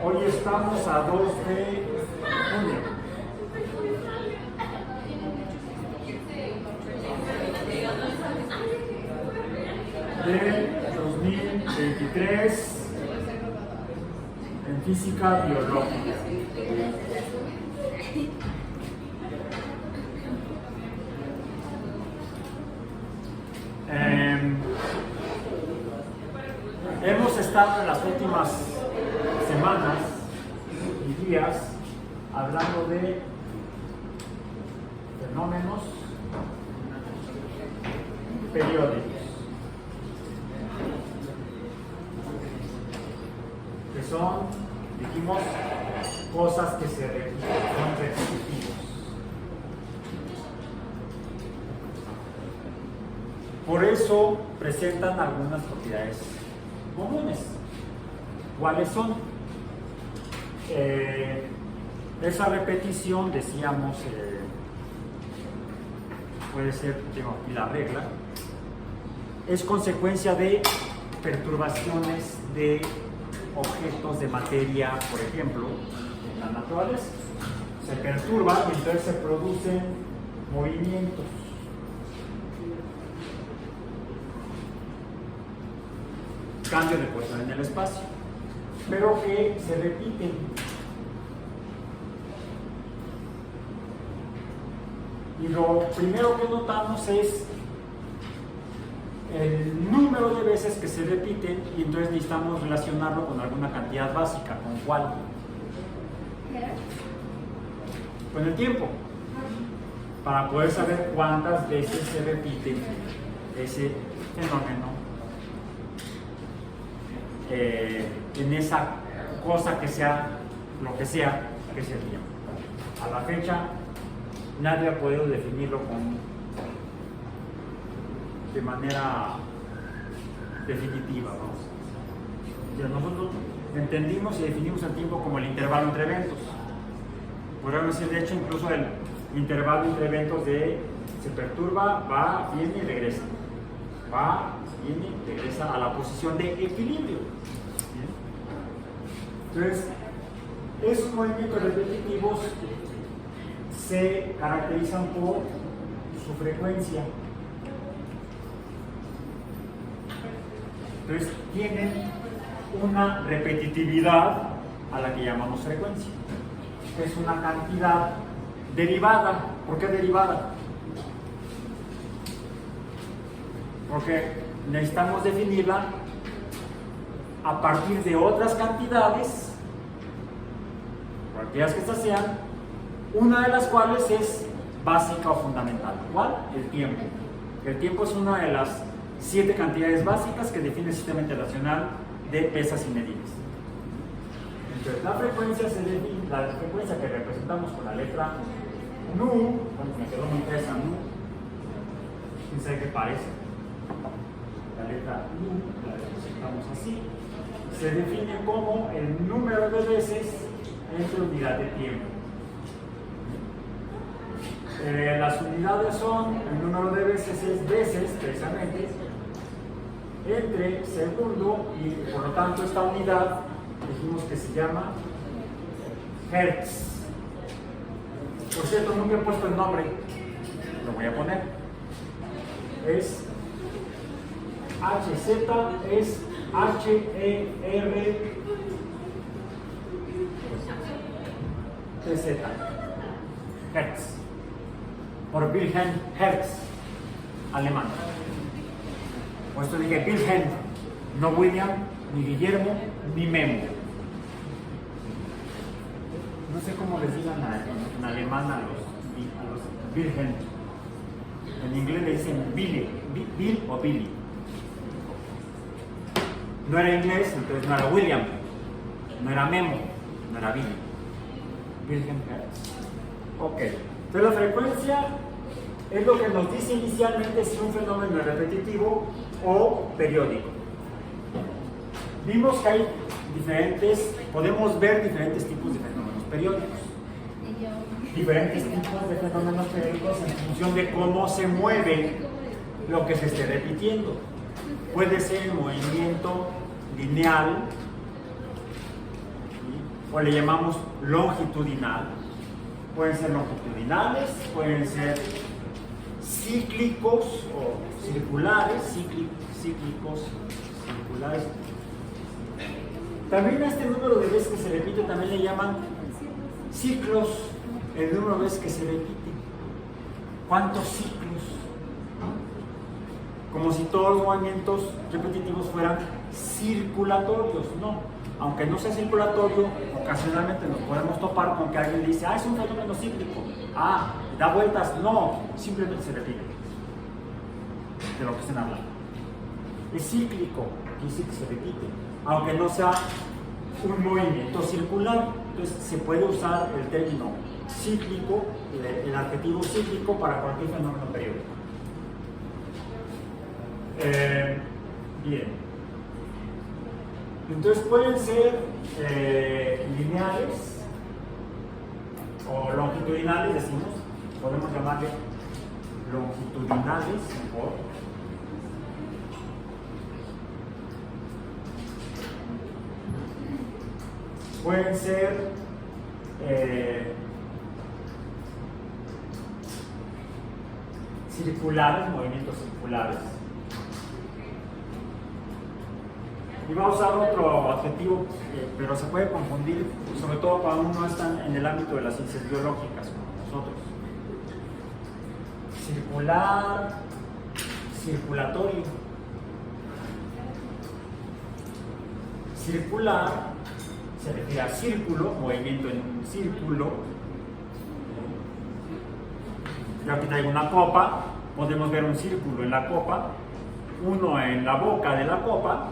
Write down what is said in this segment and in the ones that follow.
Hoy estamos a 2 de junio. De 2023 en física biológica. Hemos estado en las últimas semanas y días hablando de fenómenos periódicos, que son, dijimos, cosas que se repiten, son repetitivos. Por eso presentan algunas propiedades comunes. ¿Cuáles son? Esa repetición, decíamos, puede ser, tengo aquí la regla, es consecuencia de perturbaciones de objetos de materia, por ejemplo, en la naturaleza. Se perturban y entonces se producen movimientos. Cambio de posición en el espacio, pero que se repiten. Y lo primero que notamos es el número de veces que se repiten, y entonces necesitamos relacionarlo con alguna cantidad básica. ¿Con cuál? Con el tiempo, para poder saber cuántas veces se repite ese fenómeno en esa cosa que sea, lo que sea, que es el tiempo. A la fecha nadie ha podido definirlo de manera definitiva, ¿no? Nosotros entendimos y definimos el tiempo como el intervalo entre eventos. Podríamos decir, de hecho, incluso el intervalo entre eventos se perturba, va, viene y regresa. Va, viene y regresa a la posición de equilibrio. ¿Bien? Entonces, esos movimientos repetitivos se caracterizan por su frecuencia. Entonces, tienen una repetitividad a la que llamamos frecuencia. Es una cantidad derivada. ¿Por qué derivada? Porque necesitamos definirla a partir de otras cantidades, cualquiera que estas sean, una de las cuales es básica o fundamental. ¿Cuál? El tiempo. El tiempo es una de las 7 cantidades básicas que define el sistema internacional de pesas y medidas. Entonces, la frecuencia que representamos con la letra nu, me quedó muy impresa nu, quién sabe qué parece. La letra nu la representamos así. Se define como el número de veces entre unidad de tiempo. Las unidades son, el número de veces es veces, precisamente, entre segundo, y por lo tanto esta unidad dijimos que se llama hertz. Por cierto, nunca he puesto el nombre, lo voy a poner. Es HZ, es HERTZ, Hertz, por Wilhelm Hertz, alemán. Por esto dije Wilhelm, no William, ni Guillermo, ni Memo. No sé cómo les digan en alemán a los Wilhelm. En inglés le dicen Billy, Bill o Billy. No era inglés, entonces no era William, no era Memo, no era Billy. Wilhelm Hertz. Ok, entonces la frecuencia es lo que nos dice inicialmente si un fenómeno es repetitivo o periódico. Vimos que hay podemos ver diferentes tipos de fenómenos periódicos. Diferentes tipos de fenómenos periódicos en función de cómo se mueve lo que se esté repitiendo. Puede ser movimiento lineal, o le llamamos longitudinal. Pueden ser longitudinales, pueden ser cíclicos o circulares, cíclicos, circulares. También a este número de veces que se repite también le llaman ciclos, el número de veces que se repite. ¿Cuántos ciclos? Como si todos los movimientos repetitivos fueran circulatorios, no. Aunque no sea circulatorio, ocasionalmente nos podemos topar con que alguien dice, es un fenómeno cíclico. Da vueltas. No, simplemente se repite de lo que estén hablando. Es cíclico, quiere decir que se repite, aunque no sea un movimiento circular. Entonces se puede usar el término cíclico, el adjetivo cíclico para cualquier fenómeno periódico. Bien. Entonces pueden ser lineales o longitudinales, decimos, podemos llamarle longitudinales mejor. Pueden ser circulares, movimientos circulares. Y vamos a usar otro adjetivo, pero se puede confundir, sobre todo cuando uno está en el ámbito de las ciencias biológicas, como nosotros. Circular, circulatorio. Circular se refiere a círculo, movimiento en un círculo. Yo aquí traigo una copa, podemos ver un círculo en la copa, uno en la boca de la copa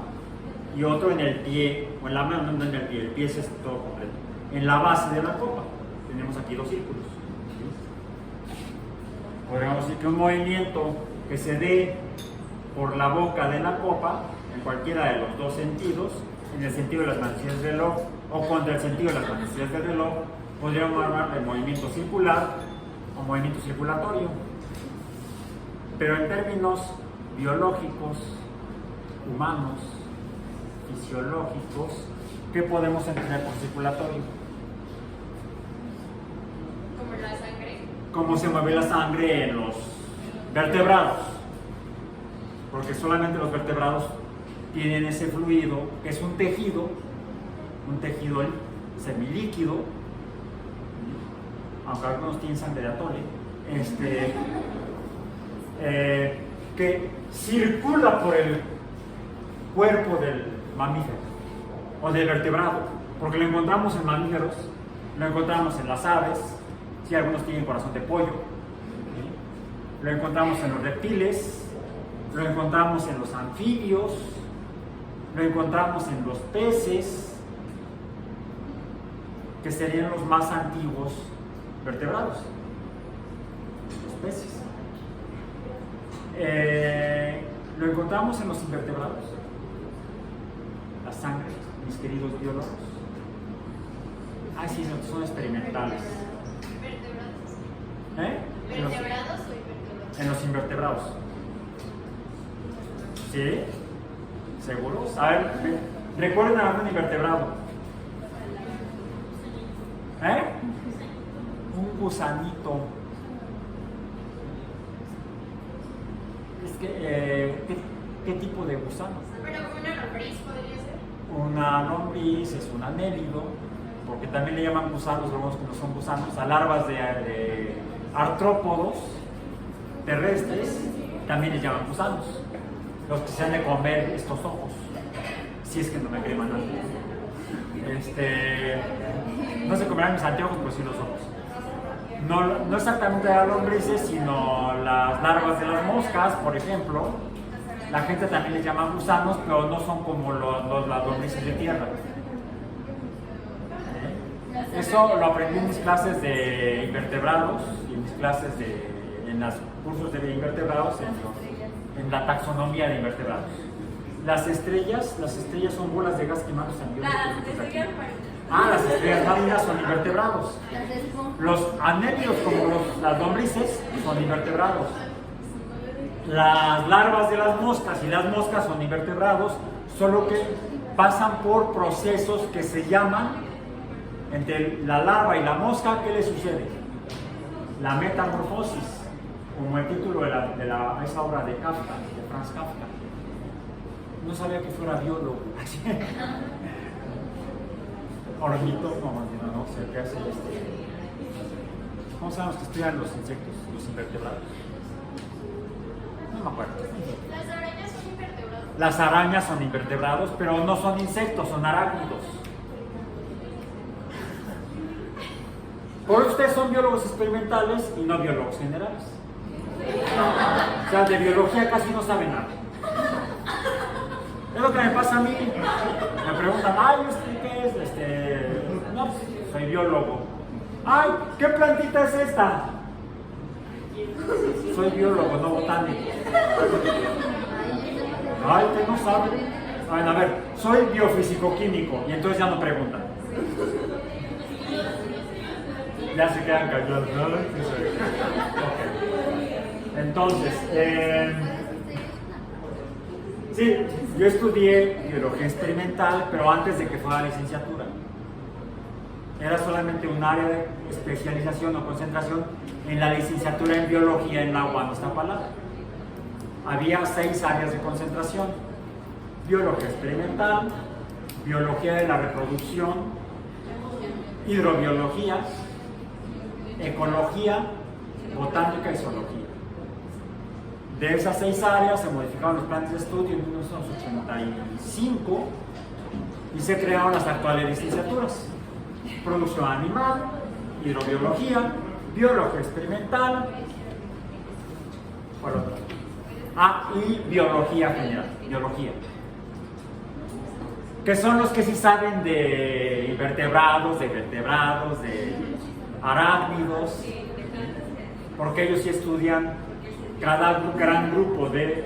y otro en el pie, o en la mano, no en el pie es todo completo. En la base de la copa tenemos aquí dos círculos. Podríamos decir que un movimiento que se dé por la boca de la copa, en cualquiera de los dos sentidos, en el sentido de las manecillas del reloj o contra el sentido de las manecillas del reloj, podríamos hablar de movimiento circular o movimiento circulatorio. Pero en términos biológicos, humanos, fisiológicos, ¿qué podemos entender por circulatorio? Como la sangre. Cómo se mueve la sangre en los vertebrados, porque solamente los vertebrados tienen ese fluido, que es un tejido semilíquido, aunque algunos tienen sangre de atole, que circula por el cuerpo del mamífero o del vertebrado, porque lo encontramos en mamíferos, lo encontramos en las aves, si algunos tienen corazón de pollo, ¿sí? Lo encontramos en los reptiles, lo encontramos en los anfibios, lo encontramos en los peces, que serían los más antiguos vertebrados, los peces. Lo encontramos en los invertebrados, la sangre, mis queridos biólogos. Sí, son experimentales. ¿Vertebrados o invertebrados? En los invertebrados. ¿Sí? ¿Seguros? A ver, recuerden a un invertebrado. Un gusanito. Es que, ¿qué tipo de gusano? Pero una lombriz podría ser. Una lombriz es un anélido, porque también le llaman gusanos, algunos que no son gusanos, a larvas de artrópodos terrestres, también les llaman gusanos. Los que se han de comer estos ojos, si es que no me creman antes. No se comerán mis anteojos, pero sí los ojos. No exactamente las lombrices, sino las larvas de las moscas, por ejemplo. La gente también les llama gusanos, pero no son como las lombrices de tierra. Eso lo aprendí en mis clases de invertebrados y en mis clases en los cursos de invertebrados, en la taxonomía de invertebrados. Las estrellas son bolas de gas quemándose en las estrellas marinas son invertebrados. Los anélidos, como las lombrices, son invertebrados. Las larvas de las moscas y las moscas son invertebrados, solo que pasan por procesos que se llaman Entre la larva y la mosca, ¿qué le sucede? La metamorfosis, como el título de esa obra de Kafka, de Franz Kafka. No sabía que fuera biólogo. Ornitólogo, no sé qué hace ¿Cómo sabemos que estudian los insectos, los invertebrados? No me acuerdo. Las arañas son invertebrados. Las arañas son invertebrados, pero no son insectos, son arácnidos. Por eso ustedes son biólogos experimentales y no biólogos generales. O sea, de biología casi no saben nada. Es lo que me pasa a mí. Me preguntan, ay, ¿qué es? No, soy biólogo. Ay, ¿qué plantita es esta? Soy biólogo, no botánico. Ay, que no saben. A ver, soy biofísico-químico. Y entonces ya no preguntan. Ya se quedan callados, ¿no? Okay. Entonces, sí, yo estudié biología experimental, pero antes de que fuera licenciatura. Era solamente un área de especialización o concentración en la licenciatura en biología en la UAM Iztapalapa. Había 6 áreas de concentración: biología experimental, biología de la reproducción, hidrobiología, ecología, botánica y zoología. De esas 6 áreas se modificaron los planes de estudio en 1985 y se crearon las actuales licenciaturas: producción animal, hidrobiología, biología experimental, y biología general, biología. Que son los que sí saben de invertebrados, de arácnidos, porque ellos sí estudian cada gran grupo del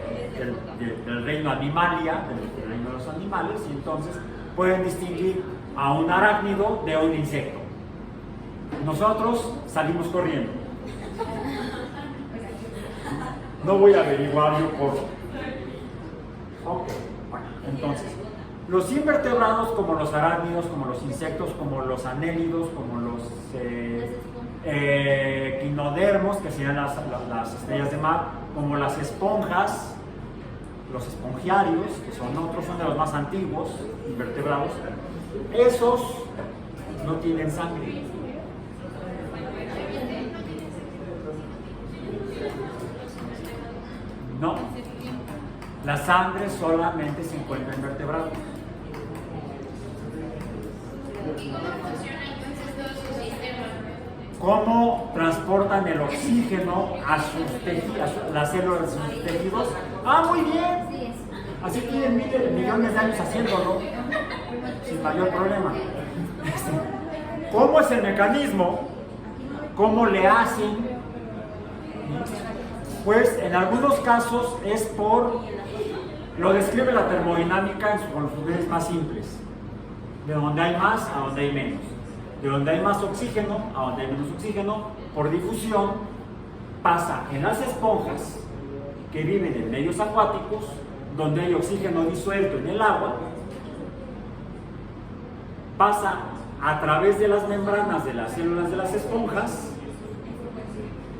reino animalia, del reino de los animales, y entonces pueden distinguir a un arácnido de un insecto. Nosotros salimos corriendo. No voy a averiguar, yo corro. Ok, bueno, entonces, los invertebrados, como los arácnidos, como los insectos, como los anélidos, como los quinodermos, que serían las estrellas de mar, como las esponjas, los espongiarios, que son de los más antiguos invertebrados, esos no tienen sangre. No, la sangre solamente se encuentra en vertebrados. ¿Y cómo funciona entonces todo su sistema? ¿Cómo transportan el oxígeno a sus tejidos, las células de sus tejidos? ¡Ah, muy bien! Así tienen millones de años haciéndolo, sin mayor problema. ¿Cómo es el mecanismo? ¿Cómo le hacen? Pues en algunos casos lo describe la termodinámica con sus leyes más simples. De donde hay más a donde hay menos. De donde hay más oxígeno a donde hay menos oxígeno, por difusión, pasa en las esponjas que viven en medios acuáticos, donde hay oxígeno disuelto en el agua, pasa a través de las membranas de las células de las esponjas,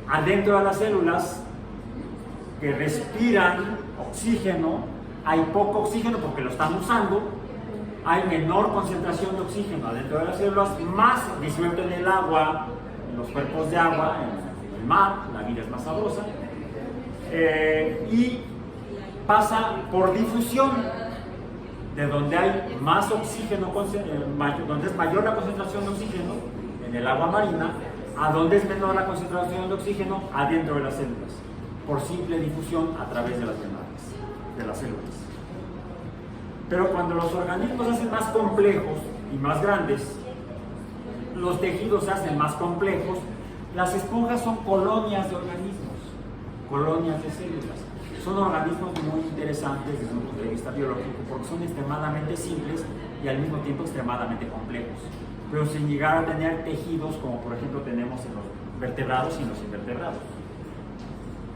adentro de las células que respiran oxígeno, hay poco oxígeno porque lo están usando, hay menor concentración de oxígeno adentro de las células, más disuelto en el agua, en los cuerpos de agua, en el mar, la vida es más sabrosa, y pasa por difusión, de donde hay más oxígeno, donde es mayor la concentración de oxígeno en el agua marina, a donde es menor la concentración de oxígeno adentro de las células, por simple difusión a través de las membranas de las células. Pero cuando los organismos se hacen más complejos y más grandes, los tejidos se hacen más complejos, las esponjas son colonias de organismos, colonias de células. Son organismos muy interesantes desde un punto de vista biológico porque son extremadamente simples y al mismo tiempo extremadamente complejos, pero sin llegar a tener tejidos como por ejemplo tenemos en los vertebrados y en los invertebrados,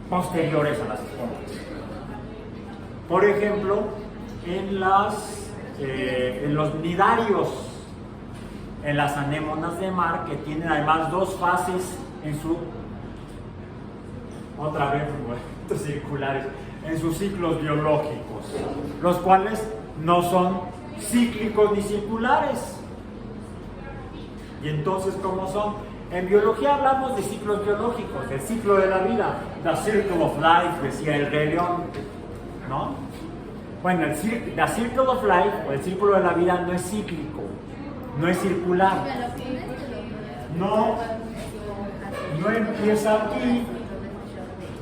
posteriores a las esponjas. Por ejemplo, en los nidarios, en las anémonas de mar, que tienen además dos fases en su, otra vez, movimientos circulares, en sus ciclos biológicos, los cuales no son cíclicos ni circulares. Y entonces, ¿cómo son? En biología hablamos de ciclos biológicos, del ciclo de la vida, the circle of life, decía el Rey León, ¿no? Bueno, the circle of life, o el círculo de la vida, no es cíclico, no es circular. No empieza aquí,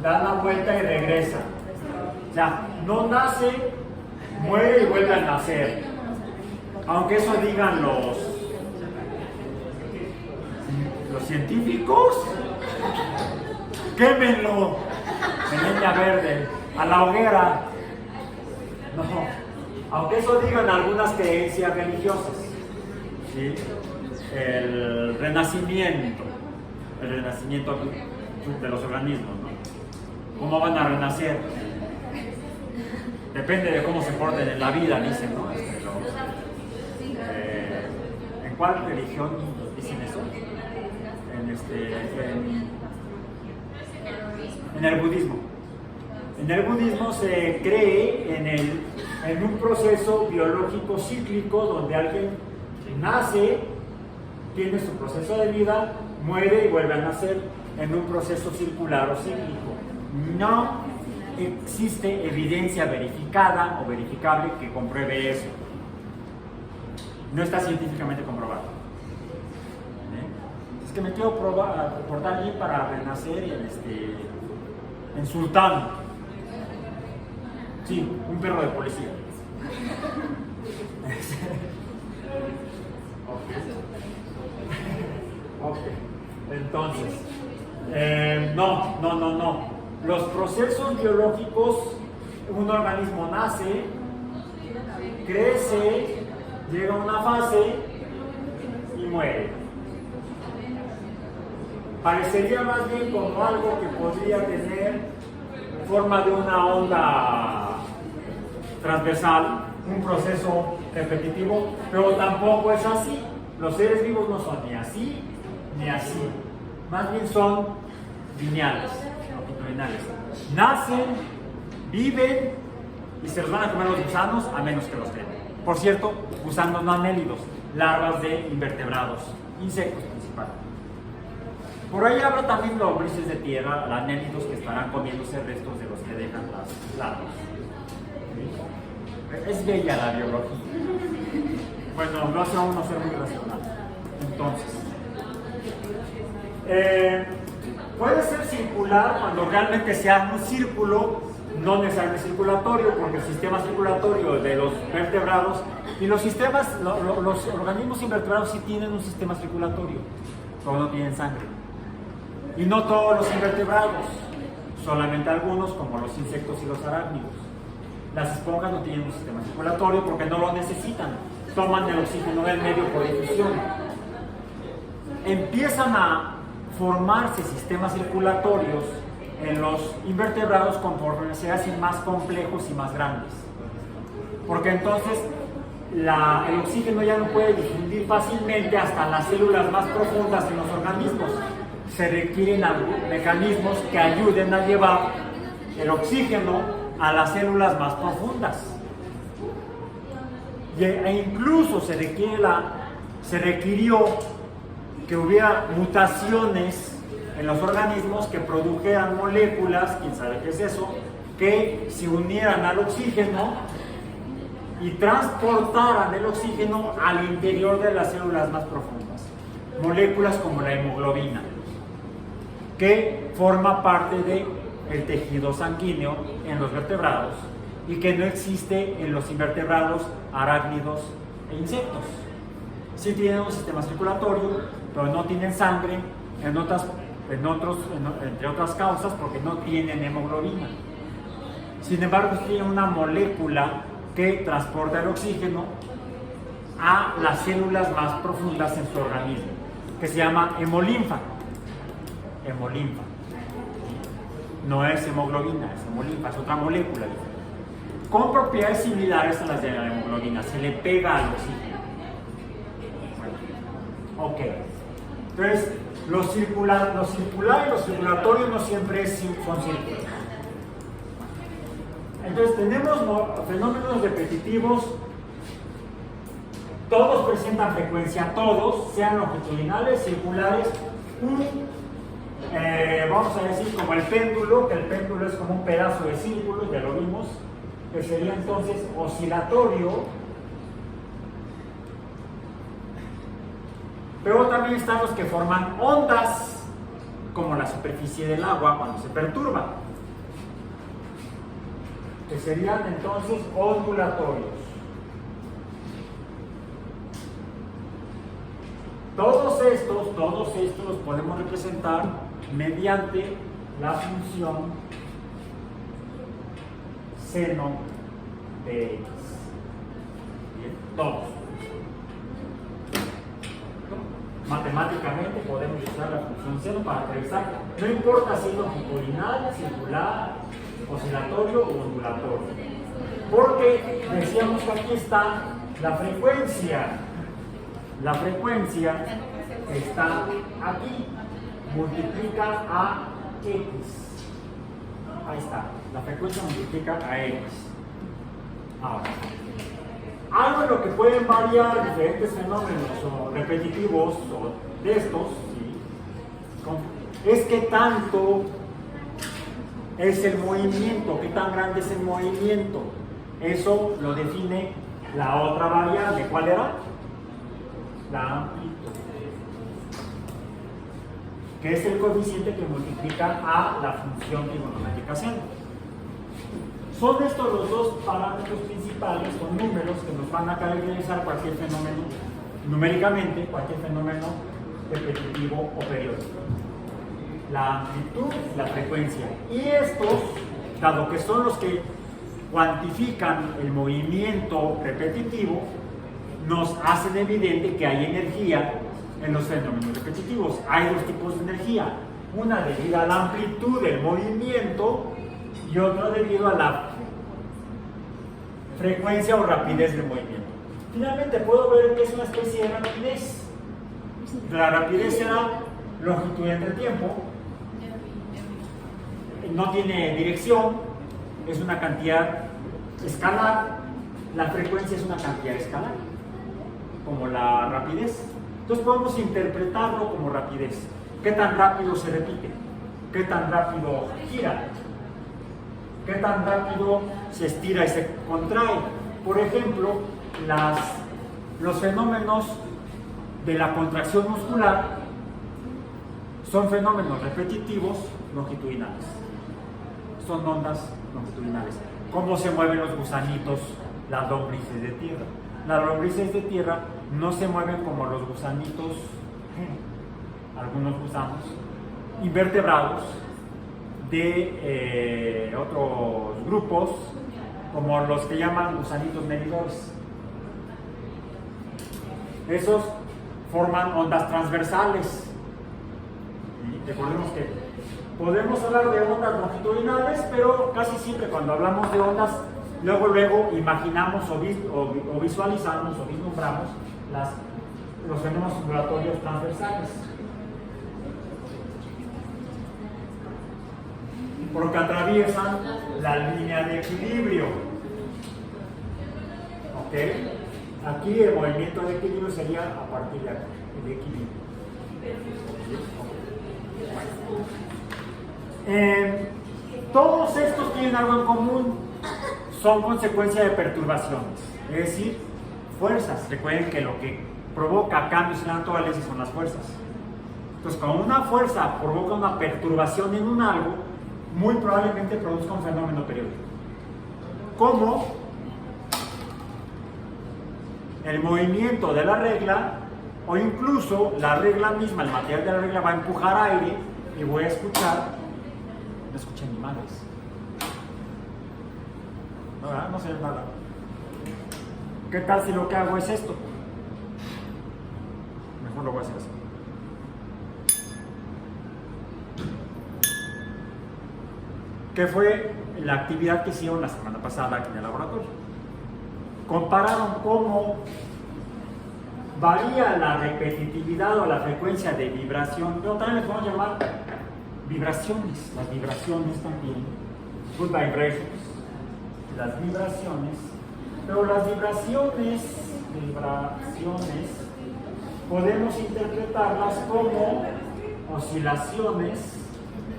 da la vuelta y regresa. O sea, no nace, muere y vuelve a nacer. Aunque eso digan los científicos, quémenlo en leña verde, a la hoguera. No, aunque eso digan algunas creencias religiosas, ¿sí? El renacimiento de los organismos, ¿no? ¿Cómo van a renacer? Depende de cómo se porten en la vida, dicen, ¿no? ¿En cuál religión dicen eso? En el budismo. En el budismo se cree en un proceso biológico cíclico donde alguien nace, tiene su proceso de vida, muere y vuelve a nacer en un proceso circular o cíclico. No existe evidencia verificada o verificable que compruebe eso. No está científicamente comprobado. Es que me quiero portar allí para renacer en Sultán. Sí, un perro de policía. Ok. Entonces, no. Los procesos biológicos, un organismo nace, crece, llega a una fase y muere. Parecería más bien como algo que podría tener forma de una onda transversal, un proceso repetitivo, pero tampoco es así. Los seres vivos no son ni así ni así, más bien son lineales, longitudinales. Nacen, viven y se los van a comer los gusanos a menos que los tengan. Por cierto, gusanos no anélidos, larvas de invertebrados, insectos principalmente. Por ahí habrá también lombrices de tierra, anélidos, que estarán comiéndose restos de los que dejan las larvas. ¿Sí? Es bella la biología. Bueno, lo hace a uno ser muy racional. Entonces, puede ser circular cuando realmente sea un círculo, no necesariamente circulatorio, porque el sistema circulatorio de los vertebrados y los organismos invertebrados sí tienen un sistema circulatorio, pero no tienen sangre. Y no todos los invertebrados, solamente algunos, como los insectos y los arácnidos. Las esponjas no tienen un sistema circulatorio porque no lo necesitan, toman el oxígeno del medio por difusión. Empiezan a formarse sistemas circulatorios en los invertebrados conforme se hacen más complejos y más grandes. Porque entonces el oxígeno ya no puede difundir fácilmente hasta las células más profundas en los organismos. Se requieren mecanismos que ayuden a llevar el oxígeno a las células más profundas. E incluso se requirió que hubiera mutaciones en los organismos que produjeran moléculas, quién sabe qué es eso, que se unieran al oxígeno y transportaran el oxígeno al interior de las células más profundas. Moléculas como la hemoglobina, que forma parte del tejido sanguíneo en los vertebrados y que no existe en los invertebrados, arácnidos e insectos. Sí tienen un sistema circulatorio, pero no tienen sangre, entre otras causas, porque no tienen hemoglobina. Sin embargo, tienen una molécula que transporta el oxígeno a las células más profundas en su organismo, que se llama hemolinfa. Hemolinfa. No es hemoglobina, es hemolinfa, es otra molécula diferente, con propiedades similares a las de la hemoglobina. Se le pega al oxígeno. Ok. Entonces, los circular y los circulatorios no siempre son círculos. Entonces, tenemos fenómenos repetitivos. Todos presentan frecuencia, todos, sean longitudinales, circulares, vamos a decir como el péndulo, que el péndulo es como un pedazo de círculo, ya lo vimos, que sería entonces oscilatorio. Pero también están los que forman ondas, como la superficie del agua cuando se perturba, que serían entonces ondulatorios. Todos estos los podemos representar mediante la función seno de x. Bien, todos. Matemáticamente podemos usar la función seno para realizar, no importa si es longitudinal, circular, oscilatorio o ondulatorio. Porque decíamos que aquí está la frecuencia. La frecuencia está aquí, multiplica a x. Ahí está, la frecuencia multiplica a x. Ahora, algo en lo que pueden variar diferentes fenómenos o repetitivos o de estos, ¿sí? Es que tanto es el movimiento, qué tan grande es el movimiento. Eso lo define la otra variable. ¿Cuál era? La amplitud, que es el coeficiente que multiplica a la función trigonométrica seno. Son estos los dos parámetros principales, son números que nos van a caracterizar cualquier fenómeno, numéricamente, cualquier fenómeno repetitivo o periódico. La amplitud y la frecuencia. Y estos, dado que son los que cuantifican el movimiento repetitivo, nos hacen evidente que hay energía en los fenómenos repetitivos. Hay dos tipos de energía, una debido a la amplitud del movimiento y otra debido a la frecuencia o rapidez del movimiento. Finalmente puedo ver que es una especie de rapidez. La rapidez será longitud entre tiempo, no tiene dirección, es una cantidad escalar, la frecuencia es una cantidad escalar, como la rapidez. Entonces podemos interpretarlo como rapidez. ¿Qué tan rápido se repite? ¿Qué tan rápido gira? ¿Qué tan rápido se estira y se contrae? Por ejemplo, los fenómenos de la contracción muscular son fenómenos repetitivos longitudinales. Son ondas longitudinales. ¿Cómo se mueven los gusanitos, las lombrices de tierra? Las lombrices de tierra no se mueven como los gusanitos, algunos gusanos, invertebrados de otros grupos, como los que llaman gusanitos medidores. Esos forman ondas transversales. Y recordemos que podemos hablar de ondas longitudinales, pero casi siempre cuando hablamos de ondas, luego imaginamos o visualizamos o vislumbramos los fenómenos ondulatorios transversales. Porque atraviesan la línea de equilibrio. ¿Ok? Aquí el movimiento de equilibrio sería a partir de aquí, de equilibrio. Todos estos tienen algo en común, son consecuencia de perturbaciones, es decir, fuerzas. Recuerden que lo que provoca cambios en la naturaleza son las fuerzas. Entonces, cuando una fuerza provoca una perturbación en un algo, muy probablemente produzca un fenómeno periódico, como el movimiento de la regla, o incluso la regla misma, el material de la regla va a empujar aire y voy a escuchar, no escuché animales, no sé nada. ¿Qué tal si lo que hago es esto? Mejor lo voy a hacer así. ¿Qué fue la actividad que hicieron la semana pasada aquí en el laboratorio? Compararon cómo varía la repetitividad o la frecuencia de vibración, pero también les vamos a llamar vibraciones, las vibraciones también, good vibrations, las vibraciones, pero las vibraciones podemos interpretarlas como oscilaciones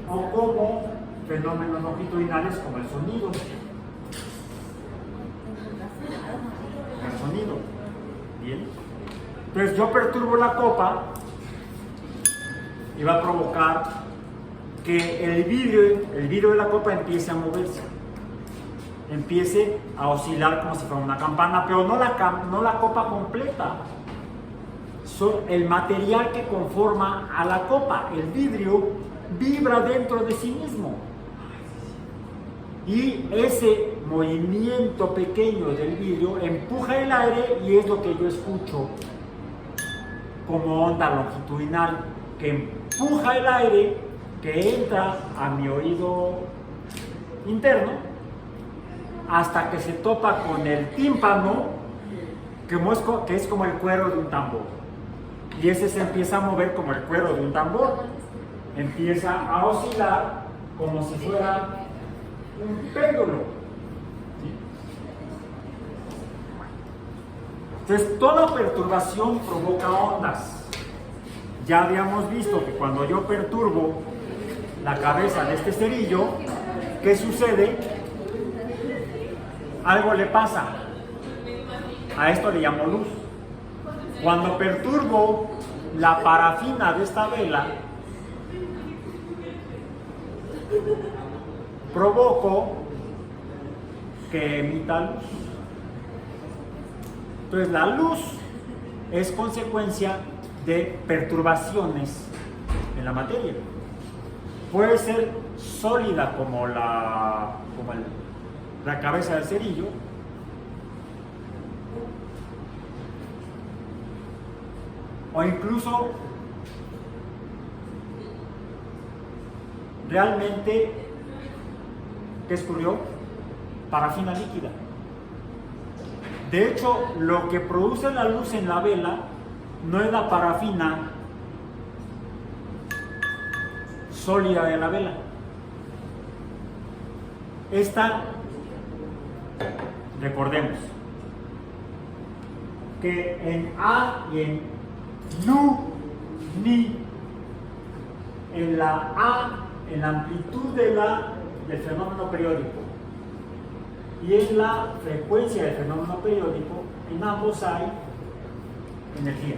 o como fenómenos longitudinales como el sonido. El sonido. Bien. Entonces yo perturbo la copa y va a provocar que el vidrio de la copa empiece a moverse, empiece a oscilar como si fuera una campana, pero no la copa completa. El material que conforma a la copa, el vidrio, vibra dentro de sí mismo. Y ese movimiento pequeño del vidrio empuja el aire y es lo que yo escucho como onda longitudinal, que empuja el aire que entra a mi oído interno hasta que se topa con el tímpano, que es como el cuero de un tambor. Y ese se empieza a mover como el cuero de un tambor. Empieza a oscilar como si fuera un péndulo. ¿Sí? Entonces, toda perturbación provoca ondas. Ya habíamos visto que cuando yo perturbo la cabeza de este cerillo, ¿qué sucede? Algo le pasa. A esto le llamo luz. Cuando perturbo la parafina de esta vela, provoco que emita luz. Entonces la luz es consecuencia de perturbaciones en la materia. Puede ser sólida como la cabeza del cerillo, o incluso realmente, ¿qué ocurrió? Parafina líquida. De hecho, lo que produce la luz en la vela no es la parafina sólida de la vela. Esta, recordemos, que en A y en Nu, Ni, en la A, en la amplitud del fenómeno periódico y en la frecuencia del fenómeno periódico, en ambos hay energía,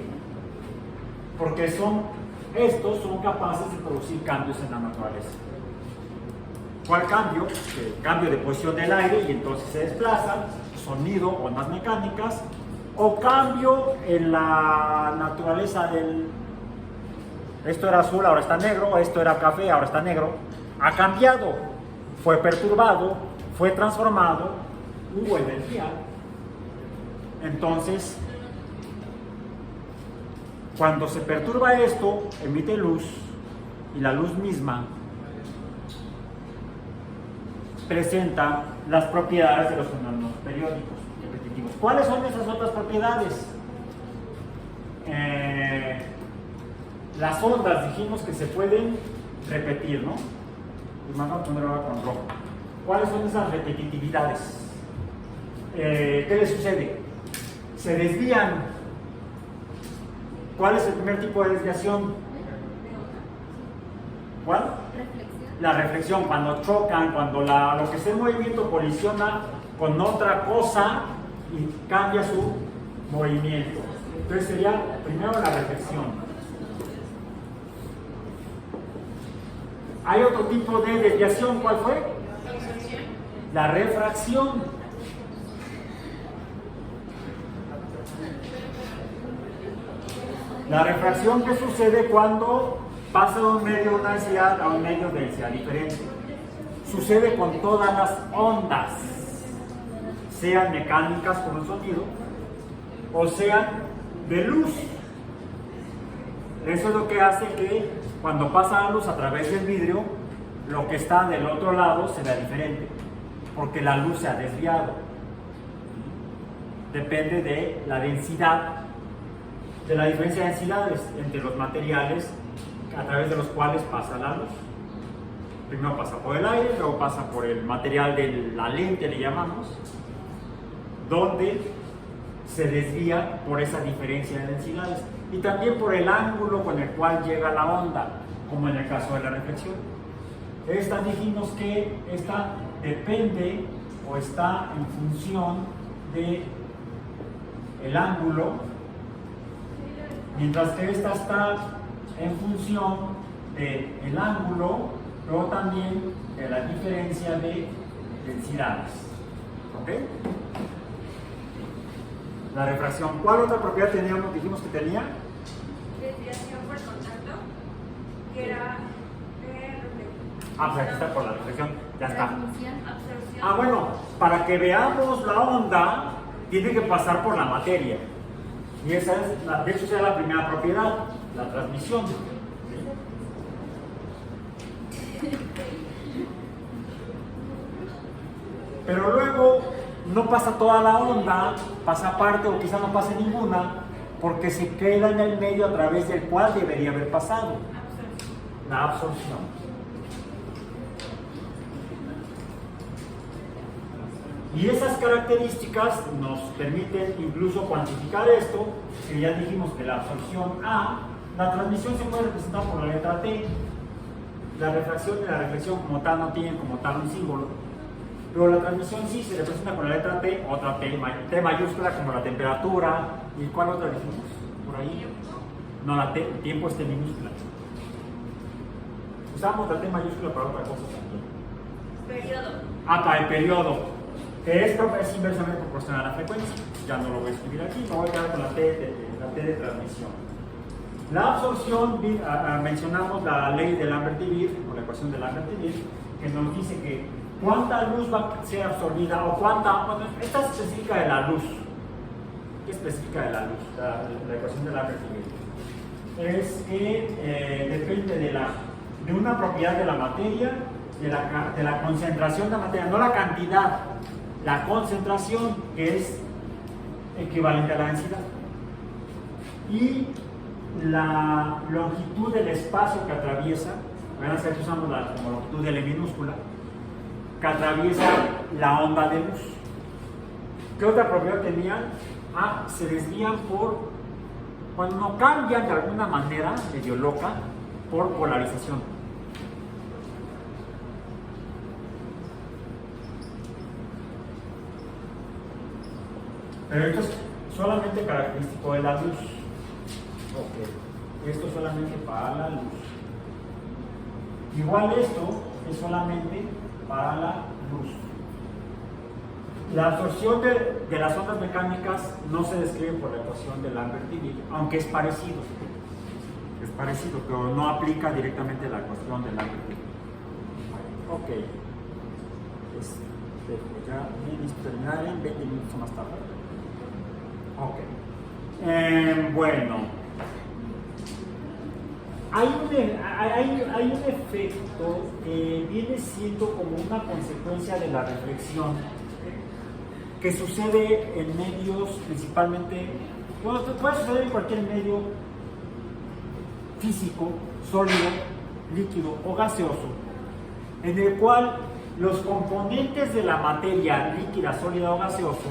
porque estos son capaces de producir cambios en la naturaleza. ¿Cuál cambio? El cambio de posición del aire y entonces se desplaza, sonido, ondas mecánicas, o cambio en la naturaleza esto era azul, ahora está negro, esto era café, ahora está negro, ha cambiado, fue perturbado, fue transformado, hubo energía. Entonces, cuando se perturba esto, emite luz, y la luz misma presenta las propiedades de los fenómenos periódicos repetitivos. ¿Cuáles son esas otras propiedades? Las ondas dijimos que se pueden repetir, ¿no? Y vamos a poner ahora con rojo. ¿Cuáles son esas repetitividades? ¿Qué les sucede? Se desvían. ¿Cuál es el primer tipo de desviación? ¿Cuál? La reflexión, cuando chocan, cuando lo que está en movimiento colisiona con otra cosa y cambia su movimiento. Entonces sería primero la reflexión. Hay otro tipo de desviación, ¿cuál fue? La refracción. La refracción que sucede cuando pasa de un medio de una densidad a un medio de densidad diferente. Sucede con todas las ondas, sean mecánicas como el sonido, o sean de luz. Eso es lo que hace que cuando pasa la luz a través del vidrio, lo que está del otro lado se vea diferente, porque la luz se ha desviado. Depende de la densidad de la diferencia de densidades entre los materiales a través de los cuales pasa la luz. Primero pasa por el aire, luego pasa por el material de la lente, le llamamos, donde se desvía por esa diferencia de densidades y también por el ángulo con el cual llega la onda, como en el caso de la reflexión. Esta dijimos que esta depende o está en función de el ángulo, mientras que esta está en función del ángulo, luego también de la diferencia de densidades. ¿Ok? La refracción. ¿Cuál otra propiedad teníamos? Dijimos que tenía. Desviación por contacto, que era Pues aquí está por la reflexión. Ya está. absorción. Bueno, para que veamos la onda, tiene que pasar por la materia. Y esa es, de hecho, esa es la primera propiedad, la transmisión. Pero luego no pasa toda la onda, pasa parte o quizá no pase ninguna, porque se queda en el medio a través del cual debería haber pasado la absorción. Y esas características nos permiten incluso cuantificar esto, que ya dijimos que la absorción A, la transmisión se puede representar por la letra T, la refracción y la reflexión como tal no tienen como tal un símbolo, pero la transmisión sí se representa con la letra T, otra T mayúscula como la temperatura. ¿Y cuál otra dijimos? Por ahí. No, la T, el tiempo es T minúscula. Usamos la T mayúscula para otra cosa también. Periodo. Para el periodo, que esto es inversamente proporcional a la frecuencia. Ya no lo voy a escribir aquí, me voy a quedar con la T de transmisión. La absorción, mencionamos la ley de Lambert-Divide, o la ecuación de Lambert-Divide, que nos dice que cuánta luz va a ser absorbida o cuánta. Bueno, esta es específica de la luz. ¿Qué específica de la luz? La ecuación de Lambert-Divide. Es que depende de una propiedad de la materia, de la concentración de la materia, no la cantidad, la concentración, que es equivalente a la densidad. Y la longitud del espacio que atraviesa, aquí usamos como longitud de L minúscula, que atraviesa la onda de luz. ¿Qué otra propiedad tenían? Se desvían no cambian de alguna manera, medio loca, por polarización. Pero esto es solamente característico de la luz. Esto es solamente para la luz. Igual esto es solamente para la luz. La absorción de las ondas mecánicas no se describe por la ecuación de Lambert-Divide, aunque es parecido. Es parecido, pero no aplica directamente la ecuación de Lambert-Divide. Ok. Ya listo terminar en 20 minutos más tarde. Ok. Bueno. Hay un efecto que viene siendo como una consecuencia de la reflexión que sucede en medios principalmente, puede suceder en cualquier medio físico, sólido, líquido o gaseoso, en el cual los componentes de la materia líquida, sólida o gaseosa,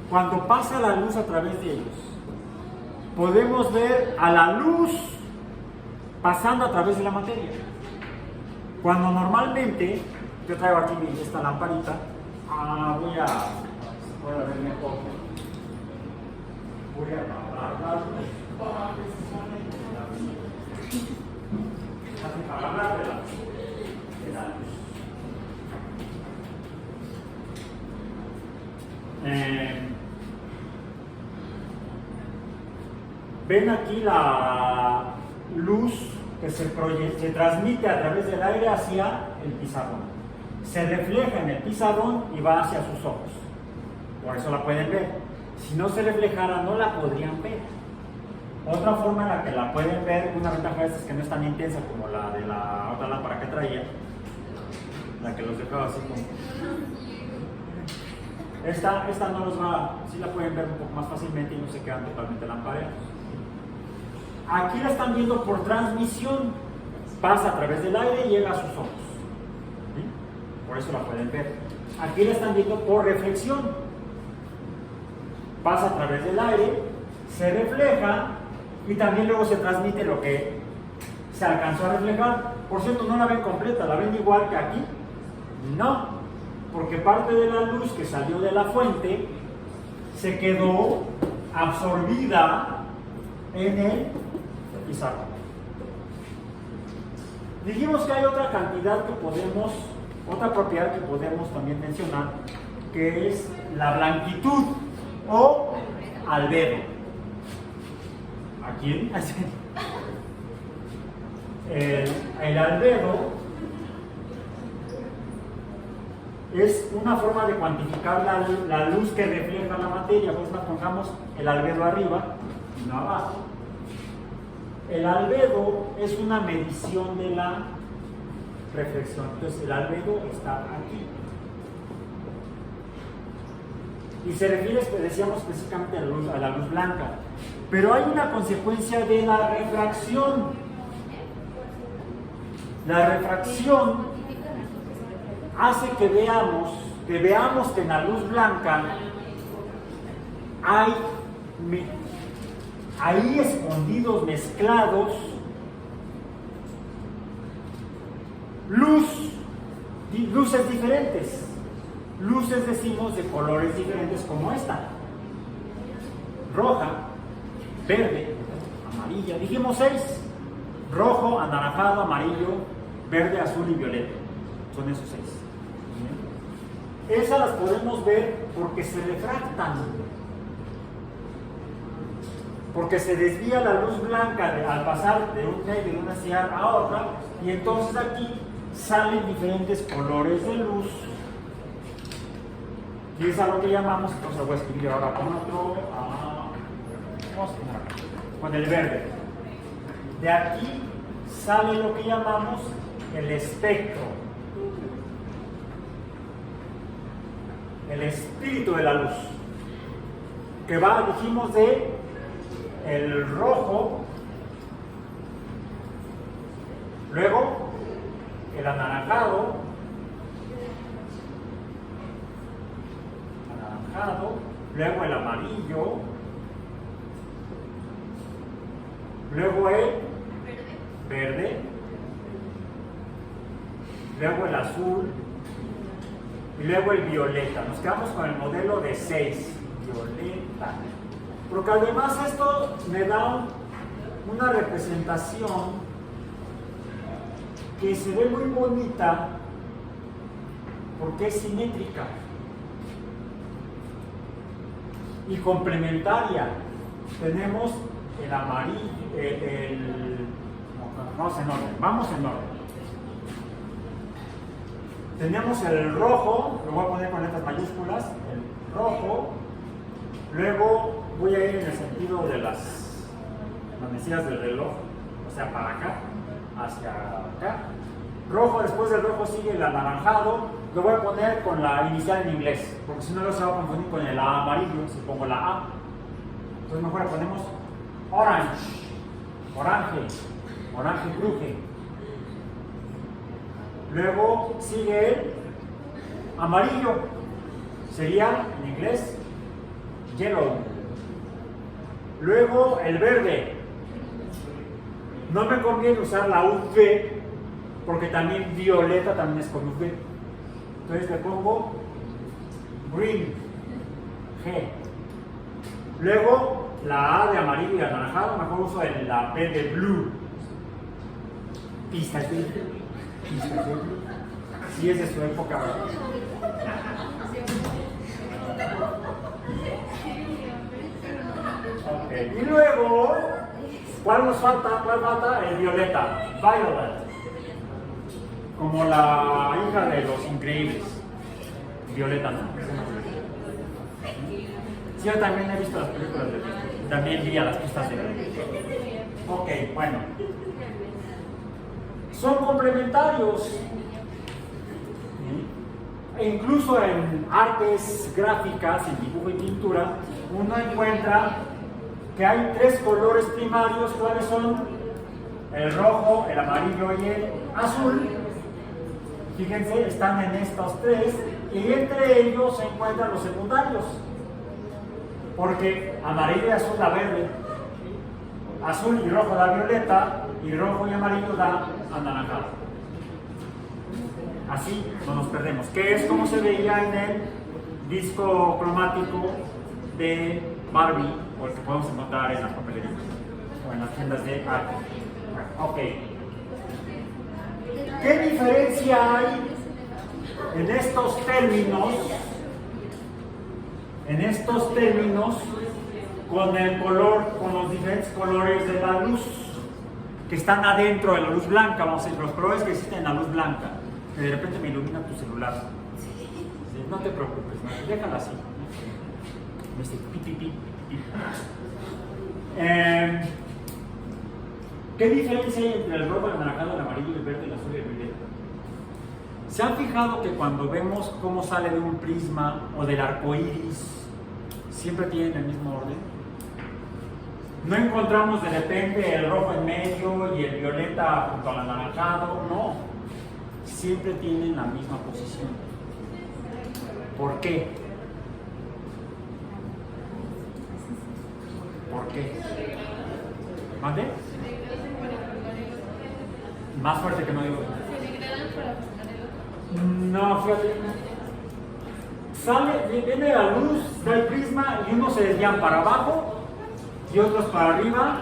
cuando pasa la luz a través de ellos, podemos ver a la luz pasando a través de la materia. Cuando normalmente, yo traigo aquí esta lamparita, voy a ver mejor. Voy a apagar la luz para precisamente hablar de la luz. Ven aquí la luz que se transmite a través del aire hacia el pizarrón. Se refleja en el pizarrón y va hacia sus ojos. Por eso la pueden ver. Si no se reflejara, no la podrían ver. Otra forma en la que la pueden ver, una ventaja de esta es que no es tan intensa como la de la otra lámpara que traía, la que los dejaba así como. Esta no los va, sí la pueden ver un poco más fácilmente y no se quedan totalmente lampareados. Aquí la están viendo por transmisión, pasa a través del aire y llega a sus ojos. ¿Sí? Por eso la pueden ver. Aquí la están viendo por reflexión, pasa a través del aire, se refleja y también luego se transmite lo que se alcanzó a reflejar. Por cierto, no la ven completa, la ven igual que aquí. No, porque parte de la luz que salió de la fuente se quedó absorbida en el pizarrón. Dijimos que hay otra cantidad que podemos, otra propiedad que podemos también mencionar, que es la blanquitud o albedo. ¿A quién? El albedo es una forma de cuantificar la luz que refleja la materia. Pues pongamos el albedo arriba y no abajo. El albedo es una medición de la reflexión. Entonces el albedo está aquí. Y se refiere, decíamos, específicamente a la luz blanca. Pero hay una consecuencia de la refracción. La refracción hace que veamos que en la luz blanca hay ahí escondidos, mezclados, luces diferentes. Luces, decimos, de colores diferentes como esta. Roja, verde, amarilla. Dijimos 6. Rojo, anaranjado, amarillo, verde, azul y violeta. Son esos 6. Esas las podemos ver porque se refractan. Porque se desvía la luz blanca al pasar de un medio, de una ciudad a otra, y entonces aquí salen diferentes colores de luz. Y es a lo que llamamos, entonces lo voy a escribir ahora con otro, vamos a poner acá, con el verde. De aquí sale lo que llamamos el espectro, el espíritu de la luz, que va, dijimos, de el rojo, luego el anaranjado, luego el amarillo, luego el verde, luego el azul y luego el violeta. Nos quedamos con el modelo de 6, violeta. Porque además esto me da una representación que se ve muy bonita porque es simétrica y complementaria. Tenemos el amarillo, vamos en orden. Tenemos el rojo, lo voy a poner con letras mayúsculas, el rojo, luego voy a ir en el sentido de las manecillas del reloj, o sea, para acá, hacia acá. Rojo, después del rojo sigue el anaranjado, lo voy a poner con la inicial en inglés, porque si no lo se va a confundir con el amarillo, si pongo la A. Entonces mejor le ponemos orange, orange cruje. Luego sigue el amarillo, sería en inglés yellow. Luego el verde. No me conviene usar la V porque también violeta también es con V. Entonces le pongo green, G. Luego la A de amarillo y anaranjado, mejor uso la P de blue. Pistas de blue. Sí, es de su época, ¿verdad? Okay. Y luego, ¿cuál nos falta? ¿Cuál falta? El violeta, violet. Como la hija de Los Increíbles. Violeta, ¿no? Sí, yo también he visto las películas de Disney. También vi a las pistas de Disney. Ok, bueno. Son complementarios. E incluso en artes gráficas, en dibujo y pintura, uno encuentra que hay 3 colores primarios. ¿Cuáles son? El rojo, el amarillo y el azul. Fíjense, están en estos 3 y entre ellos se encuentran los secundarios. Porque amarillo y azul da verde, azul y rojo da violeta y rojo y amarillo da anaranjado. Así no nos perdemos, que es como se veía en el disco cromático de Barbie, o el que podemos encontrar en las papelerías o en las tiendas de arte. Ok. ¿Qué diferencia hay en estos términos? Con el color, con los diferentes colores de la luz que están adentro de la luz blanca, vamos a decir, los colores que existen en la luz blanca. Que de repente me ilumina tu celular. Sí, no te preocupes, ¿no? Déjala así. ¿Qué diferencia hay entre el rojo, el anaranjado, el amarillo, el verde, el azul y el violeta? ¿Se han fijado que cuando vemos cómo sale de un prisma o del arco iris, siempre tienen el mismo orden? No encontramos de repente el rojo en medio y el violeta junto al anaranjado, no. Siempre tienen la misma posición. ¿Por qué? ¿Por qué? ¿Mande? Más fuerte que no digo. No, fíjate. Viene la luz del prisma y unos se desvían para abajo y otros para arriba,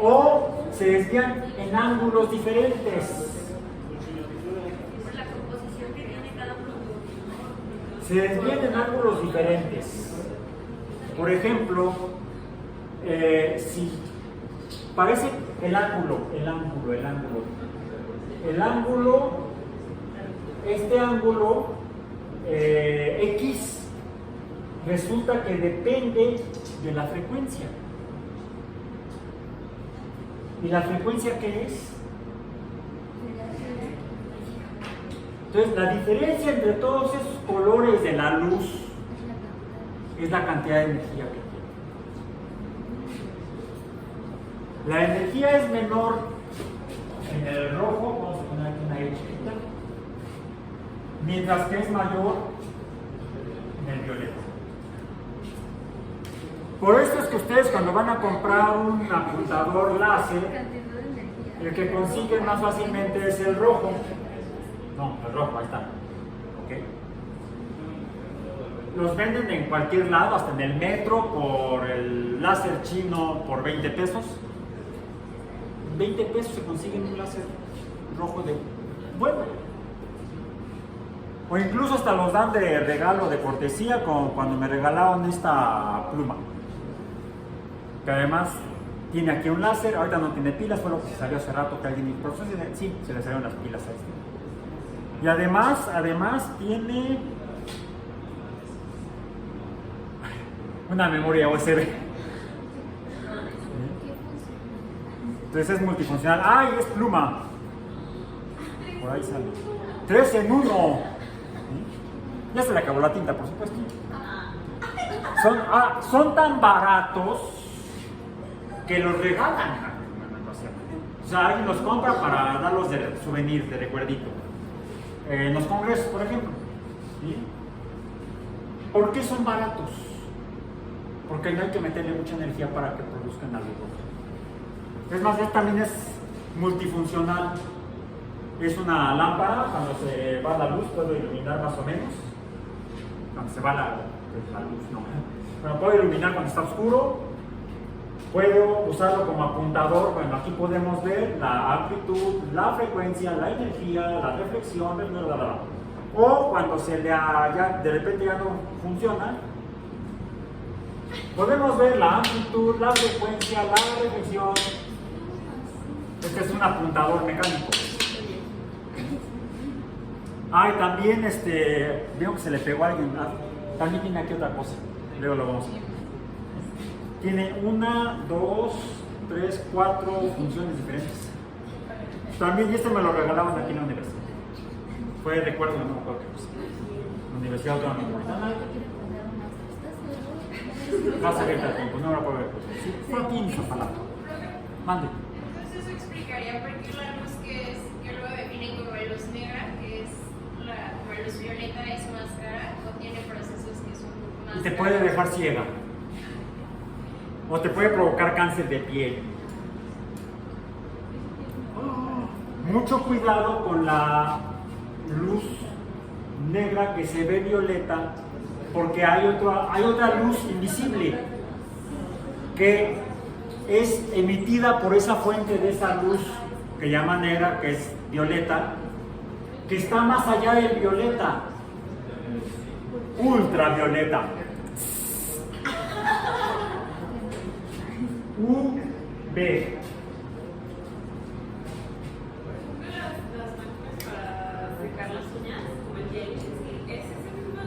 o se desvían en ángulos diferentes. Se desvían en ángulos diferentes. Por ejemplo, si parece el ángulo, este ángulo X resulta que depende de la frecuencia. ¿Y la frecuencia qué es? Entonces, la diferencia entre todos esos colores de la luz es la cantidad de energía que tiene. La energía es menor en el rojo, vamos a poner aquí una E chiquita, mientras que es mayor en el violeta. Por esto es que ustedes cuando van a comprar un apuntador láser, el que consiguen más fácilmente es el rojo. No, el rojo, ahí está. ¿Okay? Los venden en cualquier lado, hasta en el metro, por el láser chino por 20 pesos. 20 pesos se consigue un láser rojo de bueno. O incluso hasta los dan de regalo, de cortesía, como cuando me regalaron esta pluma. Que además tiene aquí un láser, ahorita no tiene pilas, fue lo que se salió hace rato que alguien dijo, sí, se le salieron las pilas a este. Y además tiene una memoria USB. Entonces es multifuncional. ¡Ay, es pluma! Por ahí sale. 3 en 1. Ya se le acabó la tinta, por supuesto. Son tan baratos que los regalan. O sea, alguien los compra para darlos de souvenir, de recuerdito. En los congresos, por ejemplo. ¿Sí? ¿Por qué son baratos? Porque no hay que meterle mucha energía para que produzcan algo. Es más, también es multifuncional. Es una lámpara, cuando se va la luz puedo iluminar más o menos. Cuando se va la luz, no. Pero puedo iluminar cuando está oscuro. Puedo usarlo como apuntador. Bueno, aquí podemos ver la amplitud, la frecuencia, la energía, la reflexión, bla, bla, bla, bla. O cuando ya de repente ya no funciona, podemos ver la amplitud, la frecuencia, la reflexión. Este es un apuntador mecánico. Y también veo que se le pegó a alguien. También tiene aquí otra cosa. Luego lo vamos a ver. Tiene 1, 2, 3, 4 funciones diferentes. También, y me lo regalaban aquí en la universidad. Fue recuerdo, no me acuerdo qué cosa. Universidad Autónoma Metropolitana. Vas a ver el tiempo, no lo puedo ver. Sí, fue aquí en Iztapalapa. Mande. Entonces eso explicaría por qué la luz que luego definen como luz negra, que es como luz violeta, es más cara o tiene procesos que son más Y te puede caros. dejar ciega. O te puede provocar cáncer de piel. Mucho cuidado con la luz negra que se ve violeta, porque hay otra luz invisible que es emitida por esa fuente de esa luz que llama negra, que es violeta, que está más allá del violeta, ultravioleta. UV. Las máquinas para secar las uñas, como el gel, ¿es ese mismo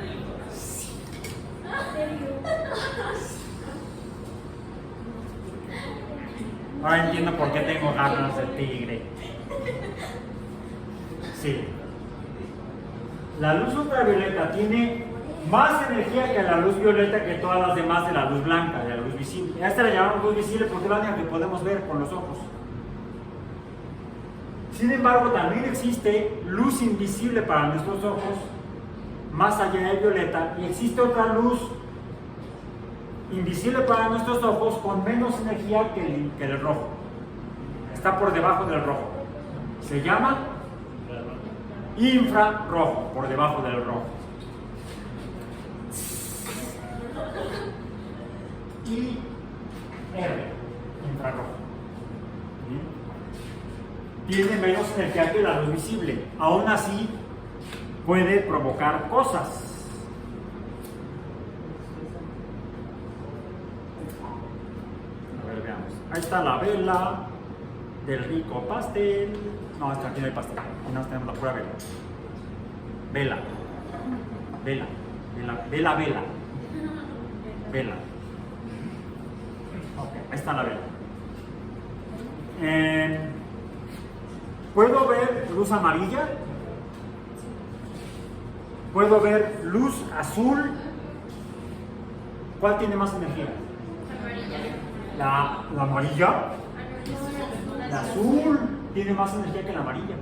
Ahora entiendo por qué tengo garras de tigre. Sí. La luz ultravioleta tiene más energía que la luz violeta, que todas las demás de la luz blanca, de la luz visible. A esta la llamamos luz visible porque es la única que podemos ver con los ojos. Sin embargo, también existe luz invisible para nuestros ojos, más allá del violeta, y existe otra luz invisible para nuestros ojos con menos energía que el rojo. Está por debajo del rojo. Se llama infrarrojo, por debajo del rojo. Y R, infrarrojo. ¿Bien? Tiene menos energía que la luz visible. Aún así, puede provocar cosas. A ver, veamos. Ahí está la vela del rico pastel. No, aquí no hay pastel. Aquí no tenemos la pura vela. Vela. Vela. Vela. Vela. Vela. Ok, ahí está la vela. ¿Puedo ver luz amarilla? ¿Puedo ver luz azul? ¿Cuál tiene más energía? La amarilla. La azul tiene más energía que la amarilla.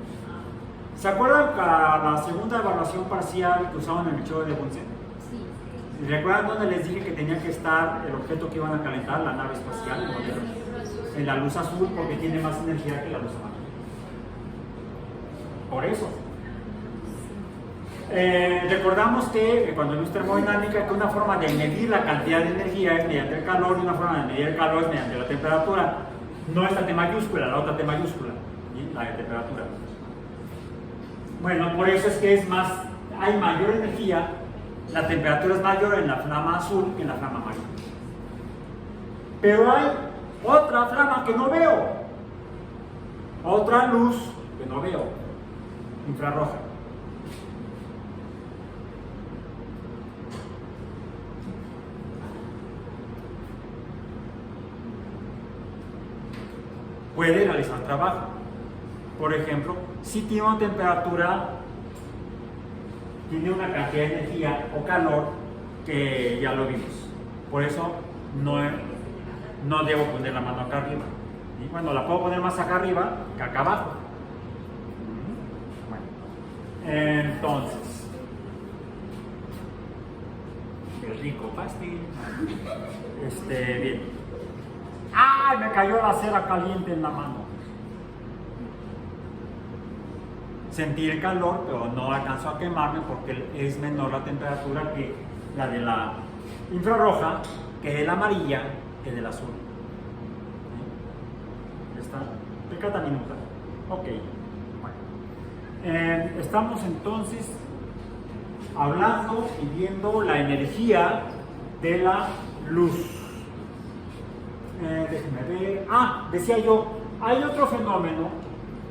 ¿Se acuerdan que la segunda evaluación parcial que usaban en el show de Bunsen? Sí. ¿Recuerdan dónde les dije que tenía que estar el objeto que iban a calentar, la nave espacial, el modelo? En la luz azul, porque tiene más energía que la luz amarilla. Por eso. Recordamos que cuando vimos termodinámica, que una forma de medir la cantidad de energía es mediante el calor, y una forma de medir el calor es mediante la temperatura. No esta T mayúscula, la otra T mayúscula, ¿sí? La de temperatura. Bueno, por eso es que hay mayor energía, la temperatura es mayor en la flama azul que en la flama amarilla. Pero hay otra flama que no veo, otra luz que no veo, infrarroja. Puede realizar trabajo. Por ejemplo, si tiene una temperatura, tiene una cantidad de energía o calor que ya lo vimos. Por eso no debo poner la mano acá arriba. Y bueno, la puedo poner más acá arriba que acá abajo. Bueno, entonces, el rico pastel. Bien. ¡Ay! Me cayó la cera caliente en la mano. Sentí el calor, pero no alcanzó a quemarme porque es menor la temperatura que la de la infrarroja, que de la amarilla, que de la azul. ¿Está? Pecata minuta. Ok. Bueno. Estamos entonces hablando y viendo la energía de la luz. Déjenme ver. Decía yo, hay otro fenómeno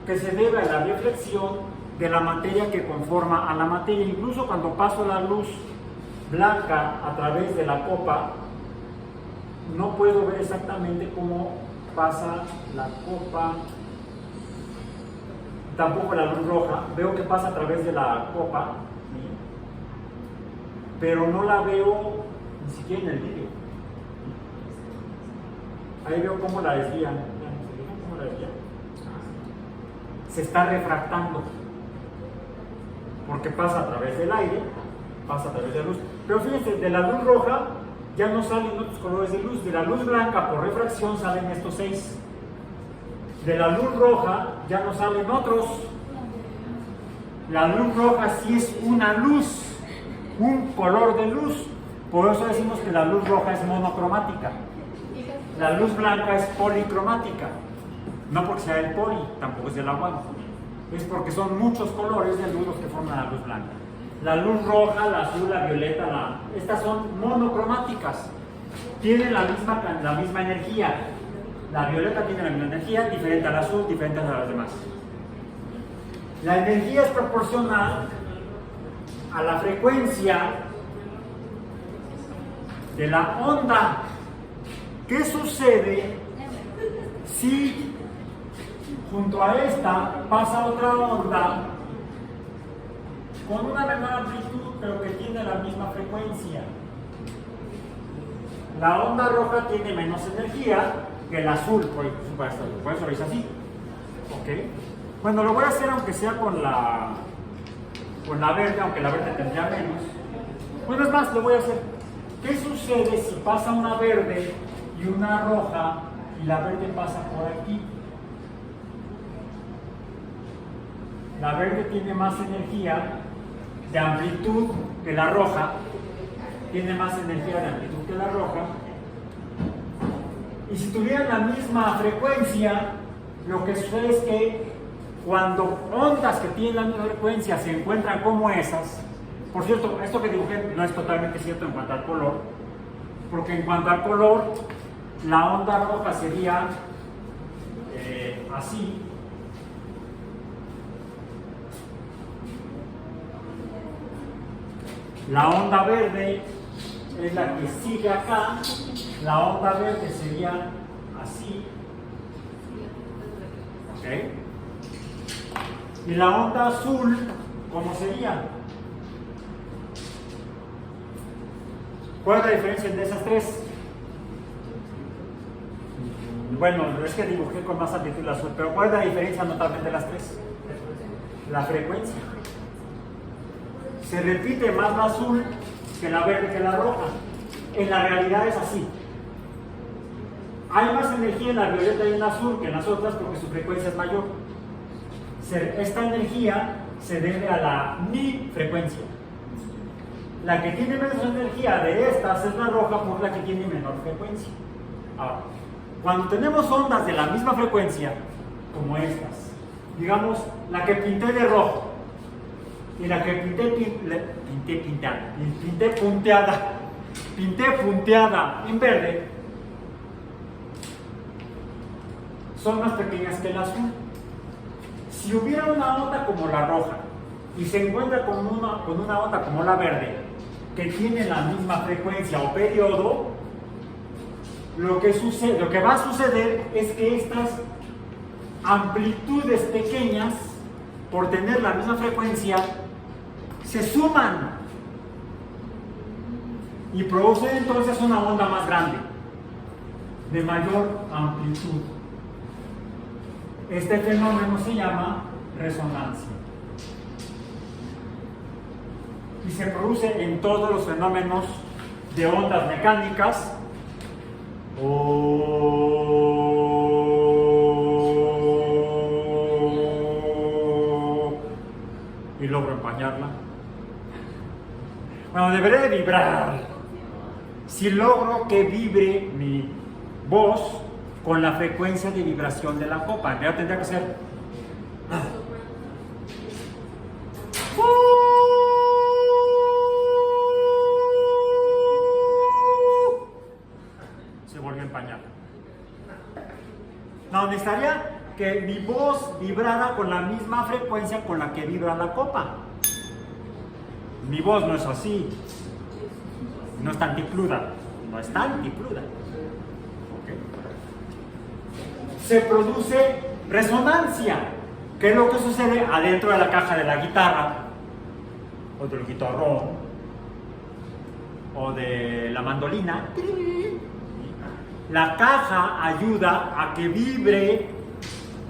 que se debe a la reflexión de la materia que conforma a la materia. Incluso cuando paso la luz blanca a través de la copa, no puedo ver exactamente cómo pasa la copa, tampoco la luz roja. Veo que pasa a través de la copa, pero no la veo ni siquiera en el vídeo. Ahí veo cómo la desvían. ¿Cómo la desvían? Se está refractando, porque pasa a través del aire, pasa a través de la luz. Pero fíjense, de la luz roja ya no salen otros colores de luz. De la luz blanca por refracción salen estos 6. De la luz roja ya no salen otros. La luz roja sí es una luz, un color de luz. Por eso decimos que la luz roja es monocromática. La luz blanca es policromática. No porque sea el poli, tampoco es del agua. Es porque son muchos colores de luz los que forman la luz blanca. La luz roja, la azul, la violeta, estas son monocromáticas. Tienen la misma energía. La violeta tiene la misma energía, diferente al azul, diferente a las demás. La energía es proporcional a la frecuencia de la onda. ¿Qué sucede si junto a esta pasa otra onda con una menor amplitud pero que tiene la misma frecuencia? La onda roja tiene menos energía que el azul, por eso lo hice así. ¿Okay? Bueno, lo voy a hacer aunque sea con la verde, aunque la verde tendría menos. Bueno, es más, lo voy a hacer. ¿Qué sucede si pasa una verde y una roja y la verde pasa por aquí? La verde tiene más energía de amplitud que la roja, tiene más energía de amplitud que la roja. Y si tuvieran la misma frecuencia, lo que sucede es que cuando ondas que tienen la misma frecuencia se encuentran como esas, por cierto, esto que dibujé no es totalmente cierto en cuanto al color, porque en cuanto al color, la onda roja sería así. La onda verde es la que sigue acá, la onda verde sería así. ¿Ok? Y la onda azul, ¿cómo sería? ¿Cuál es la diferencia entre esas tres? Bueno, es que dibujé con más amplitud la azul, pero ¿cuál es la diferencia notable de las tres? La frecuencia. Se repite más la azul que la verde que la roja. En la realidad es así. Hay más energía en la violeta y en la azul que en las otras porque su frecuencia es mayor. Esta energía se debe a la mi frecuencia. La que tiene menos energía de estas es la roja por la que tiene menor frecuencia. Ahora, cuando tenemos ondas de la misma frecuencia, como estas, digamos, la que pinté de rojo y la que pinté punteada en verde, son más pequeñas que el azul. Si hubiera una onda como la roja y se encuentra con una onda como la verde que tiene la misma frecuencia o periodo, lo que va a suceder es que estas amplitudes pequeñas, por tener la misma frecuencia, se suman y producen entonces una onda más grande, de mayor amplitud. Este fenómeno se llama resonancia y se produce en todos los fenómenos de ondas mecánicas y logro empañarla. Bueno, deberé de vibrar. Si logro que vibre mi voz con la frecuencia de vibración de la copa, ya tendría que ser se volvió a empañar. No, necesitaría que mi voz vibrara con la misma frecuencia con la que vibra la copa. Mi voz no es así, no es tan tipluda, no es tan tipluda. ¿Okay? Se produce resonancia, que es lo que sucede adentro de la caja de la guitarra o del guitarrón. o de la mandolina. La caja ayuda a que vibre,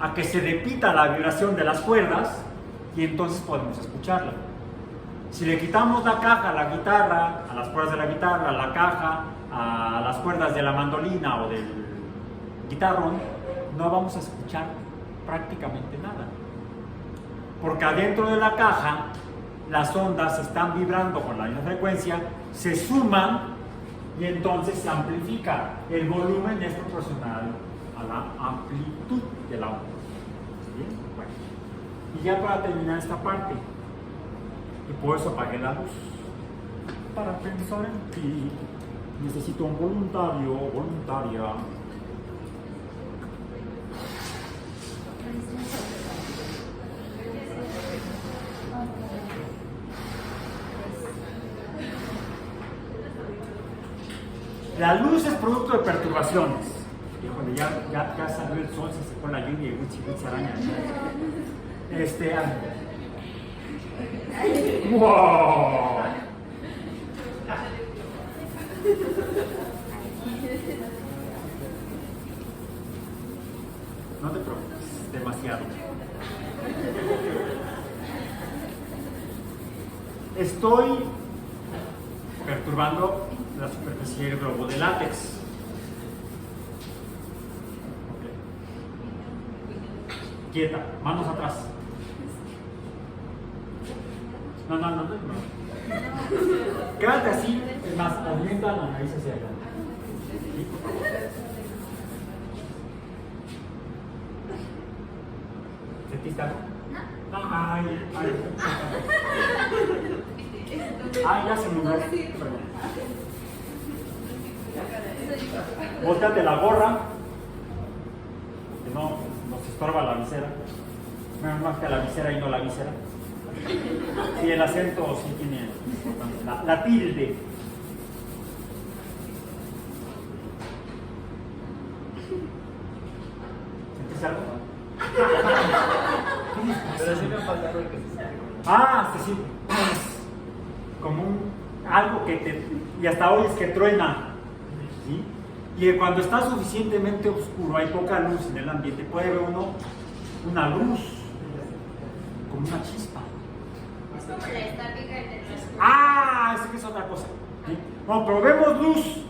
a que se repita la vibración de las cuerdas y entonces podemos escucharla. Si le quitamos la caja a la guitarra, a las cuerdas de la guitarra, a la caja, a las cuerdas de la mandolina o del guitarrón, no vamos a escuchar prácticamente nada. Porque adentro de la caja las ondas están vibrando con la misma frecuencia, se suman y entonces se amplifica. El volumen es proporcional a la amplitud de la onda. ¿Bien? Bueno. Y ya para terminar esta parte, y por eso apagué la luz, para pensar en ti, necesito un voluntario o voluntaria. La luz es producto de perturbaciones. Híjole, ya salió el sol, se secó la lluvia y mucha araña. ¡Wow! No te preocupes, demasiado. Estoy perturbando la superficie del globo de látex. Okay. Quieta, manos atrás. No. Quédate así, es más, aumenta la nariz hacia adelante. ¿Sí? Por favor. ¿Sentiste algo? No. Ay, ya se nubló. Bótate la gorra, que no nos estorba la visera. Menos más que la visera y no la visera. Sí, el acento sí tiene importancia. La tilde. ¿Sentiste algo? Pero sí me falta algo que se Sí. Como algo que te... Y hasta hoy es que truena. ¿Sí? Y cuando está suficientemente oscuro, hay poca luz en el ambiente, puede ver uno una luz, como una chispa. Es como la estática en el Esa es otra cosa. ¿Sí? No, pero vemos luz,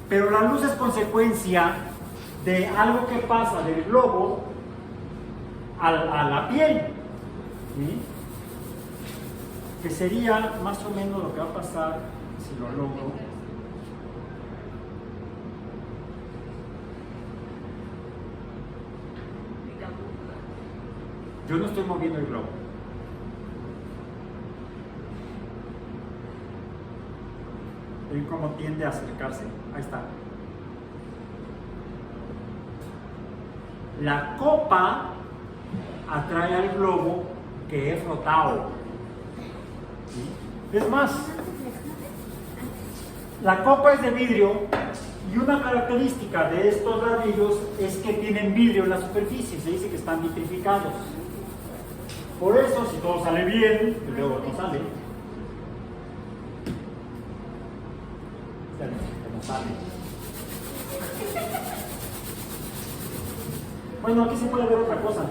pero la luz es consecuencia de algo que pasa del globo a la piel. ¿Sí? Que sería más o menos lo que va a pasar si lo logro. Yo no estoy moviendo el globo. ¿Ven cómo tiende a acercarse? Ahí está. La copa atrae al globo que he frotado. ¿Sí? Es más, la copa es de vidrio y una característica de estos ladrillos es que tienen vidrio en la superficie, se dice que están vitrificados. Por eso, si todo sale bien, y luego no sale, no sale. Bueno, aquí se puede ver otra cosa.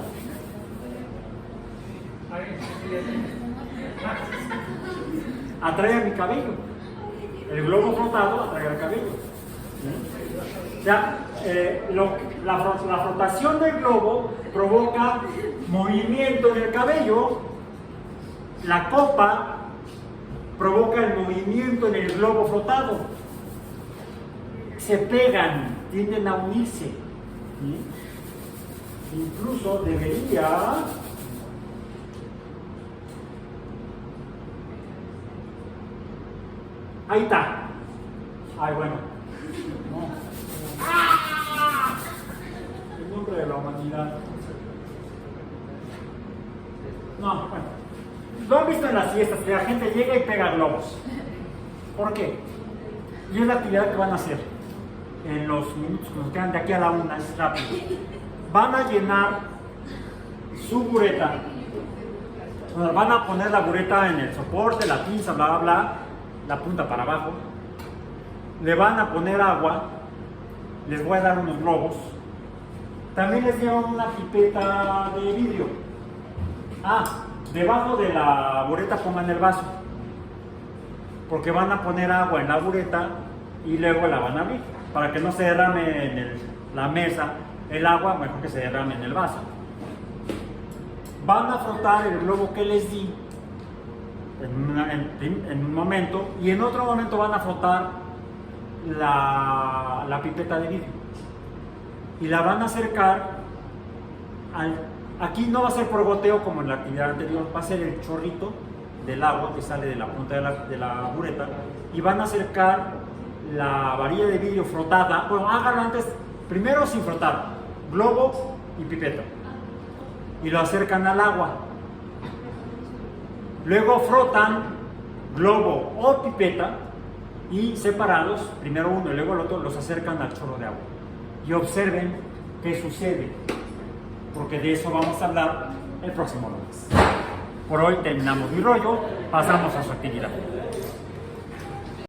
Atrae a mi cabello. El globo flotado atrae al cabello. ¿Sí? Ya, la flotación del globo provoca movimiento en el cabello. La copa provoca el movimiento en el globo flotado. Se pegan, tienden a unirse. ¿Sí? Incluso debería... Ahí está. Ay, bueno. No. ¡Ah! En nombre de la humanidad. No, bueno. Lo han visto en las fiestas, que la gente llega y pega globos. ¿Por qué? Y es la actividad que van a hacer en los minutos que nos quedan de aquí a la 1, es rápido. Van a llenar su bureta. Bueno, van a poner la bureta en el soporte, la pinza, bla, bla, bla, la punta para abajo, le van a poner agua, les voy a dar unos globos, también les llevan una pipeta de vidrio. Debajo de la bureta pongan el vaso, porque van a poner agua en la bureta y luego la van a abrir, para que no se derrame en la mesa el agua, mejor que se derrame en el vaso. Van a frotar el globo que les di en un momento, y en otro momento van a frotar la pipeta de vidrio y la van a acercar aquí no va a ser por goteo como en la actividad anterior, va a ser el chorrito del agua que sale de la punta de la bureta, y van a acercar la varilla de vidrio frotada. Bueno, háganlo antes, primero sin frotar, globo y pipeta, y lo acercan al agua. Luego frotan globo o pipeta y separados, primero uno y luego el otro, los acercan al chorro de agua. Y observen qué sucede, porque de eso vamos a hablar el próximo lunes. Por hoy terminamos mi rollo, pasamos a su actividad.